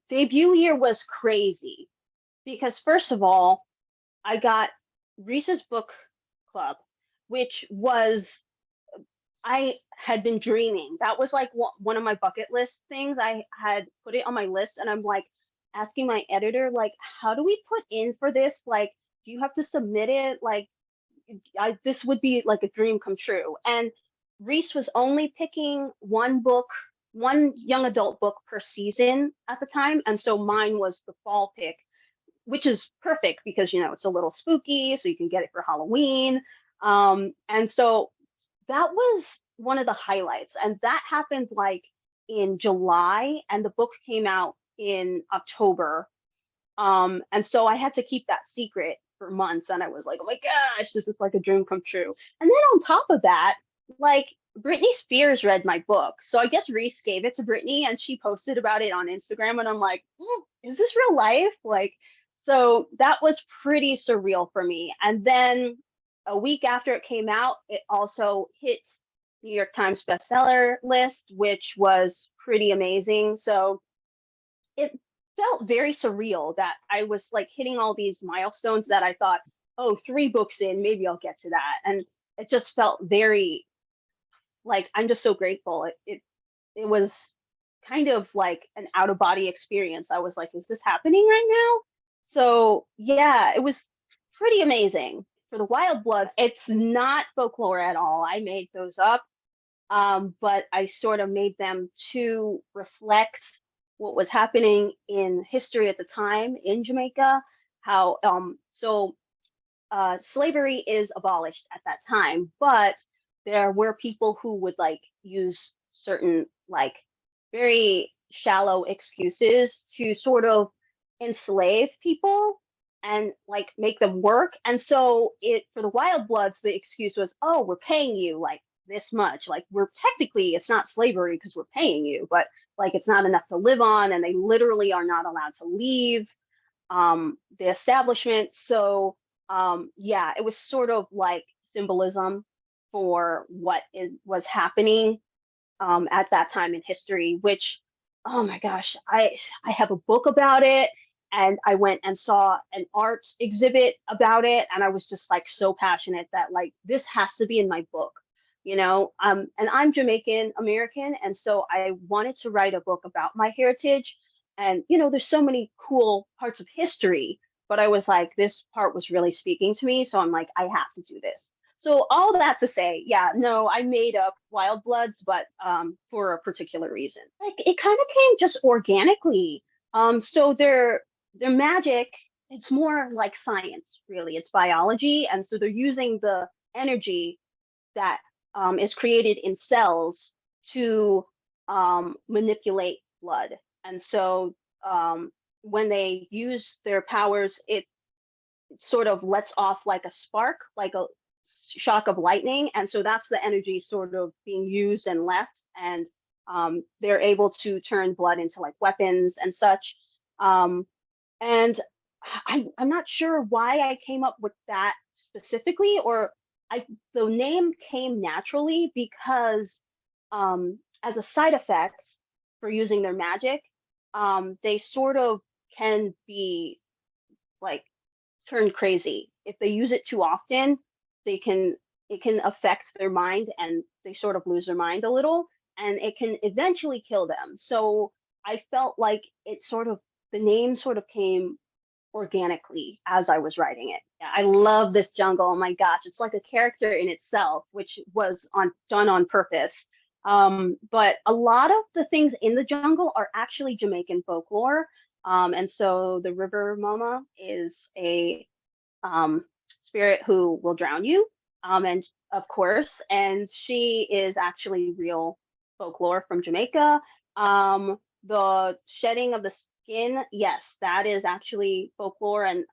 Debut year was crazy because first of all, I got Reese's Book Club, which was I had been dreaming. That was like one of my bucket list things. I had put it on my list, and I'm like asking my editor, like, how do we put in for this? Like, do you have to submit it? Like, this would be like a dream come true. And Reese was only picking one book, one young adult book per season at the time, and so mine was the fall pick, which is perfect because it's a little spooky, so you can get it for Halloween. And so that was one of the highlights, and that happened like in July, and the book came out in October. And so I had to keep that secret for months, and I was like, oh my gosh, this is like a dream come true. And then on top of that, like Britney Spears read my book. So I guess Reese gave it to Britney and she posted about it on Instagram, and I'm like, is this real life? Like, so that was pretty surreal for me. And then a week after it came out, it also hit New York Times bestseller list, which was pretty amazing. So it felt very surreal that I was like hitting all these milestones that I thought, oh, 3 books in, maybe I'll get to that. And it just felt very like I'm just so grateful. It was kind of like an out of body experience. I was like, is this happening right now? So yeah, it was pretty amazing. For the Wild Bloods, it's not folklore at all. I made those up, but I sort of made them to reflect what was happening in history at the time in Jamaica. How slavery is abolished at that time, but there were people who would like use certain like very shallow excuses to sort of enslave people and like make them work. And so it for the Wild Bloods, the excuse was, oh, we're paying you like this much. Like we're technically it's not slavery because we're paying you, but like it's not enough to live on, and they literally are not allowed to leave the establishment. So yeah, it was sort of like symbolism for what was happening at that time in history, which, oh my gosh, I have a book about it, and I went and saw an art exhibit about it, and I was just like so passionate that like this has to be in my book. And I'm Jamaican American, and so I wanted to write a book about my heritage. And there's so many cool parts of history, but I was like, this part was really speaking to me, so I'm like, I have to do this. So all that to say, yeah, no, I made up Wild Bloods, but for a particular reason. Like it kind of came just organically. So their magic, it's more like science, really. It's biology, and so they're using the energy that is created in cells to manipulate blood. And so when they use their powers, it sort of lets off like a spark, like a shock of lightning. And so that's the energy sort of being used and left. And they're able to turn blood into like weapons and such. Um, and I'm not sure why I came up with that specifically, or the name came naturally because as a side effect for using their magic, they sort of can be like turn crazy. If they use it too often, they can it can affect their mind, and they sort of lose their mind a little, and it can eventually kill them. So I felt like the name sort of came organically as I was writing it. Yeah, I love this jungle. Oh my gosh, it's like a character in itself, which was done on purpose. But a lot of the things in the jungle are actually Jamaican folklore. And so the river mama is a spirit who will drown you. And of course, and she is actually real folklore from Jamaica. The shedding of the skin, yes, that is actually folklore, and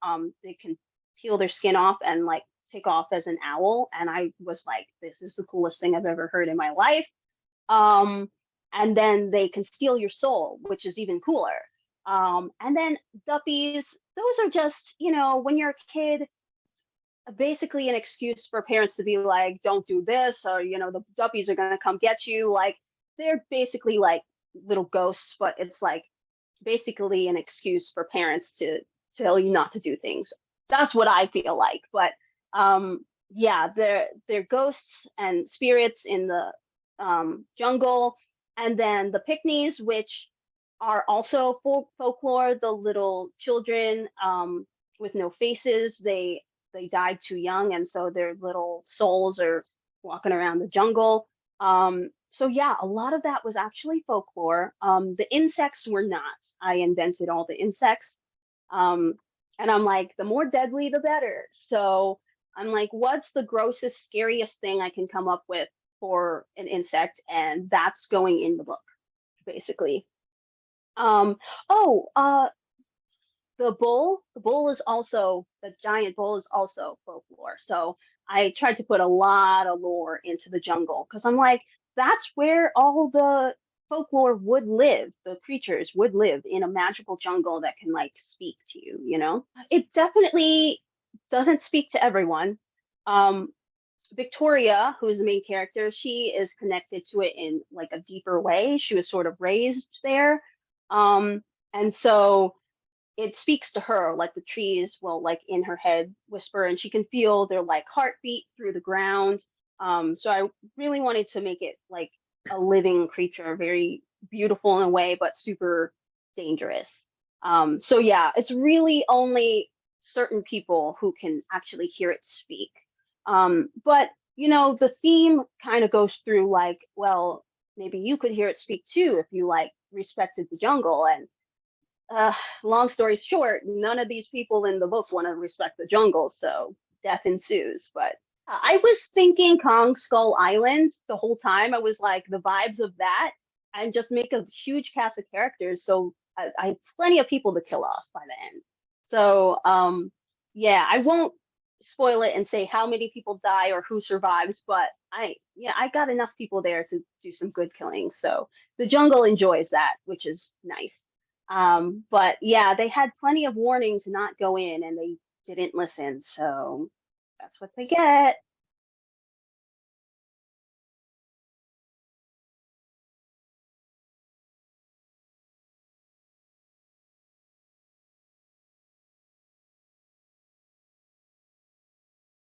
they can peel their skin off and like take off as an owl. And I was like, this is the coolest thing I've ever heard in my life. Um, and then they can steal your soul, which is even cooler. And then duppies, those are just, when you're a kid, basically an excuse for parents to be like, don't do this, or, the duppies are going to come get you. Like, they're basically like little ghosts, but it's like basically an excuse for parents to tell you not to do things. That's what I feel like. But yeah, they're ghosts and spirits in the jungle, and then the Pickneys, which are also folklore. The little children with no faces. They died too young, and so their little souls are walking around the jungle. So yeah, a lot of that was actually folklore. The insects were not. I invented all the insects. Um, and I'm like, the more deadly, the better. So I'm like, what's the grossest, scariest thing I can come up with for an insect? And that's going in the book, basically. Um, oh, the giant bull is also folklore. So I tried to put a lot of lore into the jungle because I'm like, that's where all the folklore would live. The creatures would live in a magical jungle that can like speak to you, you know? It definitely doesn't speak to everyone. Um, Victoria, who's the main character, she is connected to it in like a deeper way. She was sort of raised there. Um, and so it speaks to her, like the trees will like in her head whisper, and she can feel their like heartbeat through the ground. So I really wanted to make it like a living creature, very beautiful in a way, but super dangerous. So yeah, it's really only certain people who can actually hear it speak. But you know, the theme kind of goes through like, well, maybe you could hear it speak too if you like respected the jungle. And uh, long story short, none of these people in the book want to respect the jungle, so death ensues. But I was thinking Kong Skull Island the whole time. I was like the vibes of that, and just make a huge cast of characters. So I had plenty of people to kill off by the end. So yeah, I won't spoil it and say how many people die or who survives, but I got enough people there to do some good killing. So the jungle enjoys that, which is nice. But yeah, they had plenty of warning to not go in and they didn't listen. So that's what they get.